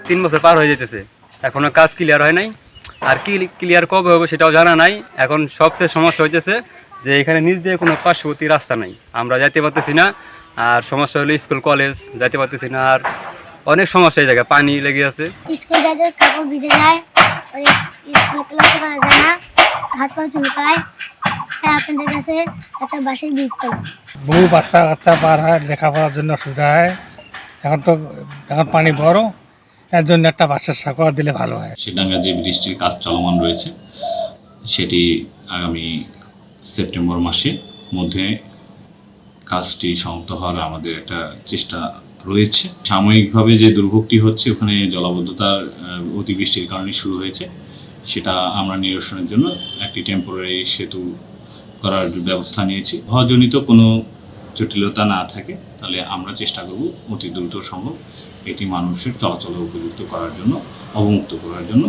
3 বছর পার হয়ে যেতেছে, এখনো কাজ ক্লিয়ার হয় নাই। আর কি ক্লিয়ার কবে হবে সেটাও জানা নাই। এখন সবচেয়ে সমস্যা হইতেছে যে এখানে নিচ দিয়ে কোনো পার্শ্ববর্তী রাস্তা নাই, আমরা যাইতে পারতেছি না। আর সমস্যা হলো স্কুল কলেজ যাইতে পারতেছি না। আর অনেক সমস্যা, এই জায়গায় পানি লেগে আছে। স্কুল যাইতে কাপড় ভিজে যায়, স্কুল ক্লাসে করা যায় না, হাত পা চুলকায়। আপনাদের কাছে একটা বাসের ব্রিজ চাই। বহু বাচ্চা কাচ্চা পার হয়, লেখাপড়ার জন্য অসুবিধা হয়। এখন পানি বড়, এর জন্য একটা বাসের সাঁকোয়া দিলে ভালো হয়। শিডাঙ্গা যে ব্রিজটির কাজ চলমান রয়েছে সেটি আগামী সেপ্টেম্বর মাসের মধ্যে কাজটি সমাপ্ত হওয়ার আমাদের একটা চেষ্টা রয়েছে। সাময়িকভাবে যে দুর্ভোগটি হচ্ছে ওখানে জলাবদ্ধতার অতিবৃষ্টির কারণে শুরু হয়েছে, সেটা আমরা নিরসনের জন্য একটি টেম্পোরারি সেতু করার ব্যবস্থা নিয়েছি। হওয়াজনিত কোনো জটিলতা না থাকে তাহলে আমরা চেষ্টা করব অতি দ্রুত সম্ভব এটি মানুষের চলাচলের উপযুক্ত করার জন্য, অবমুক্ত করার জন্য।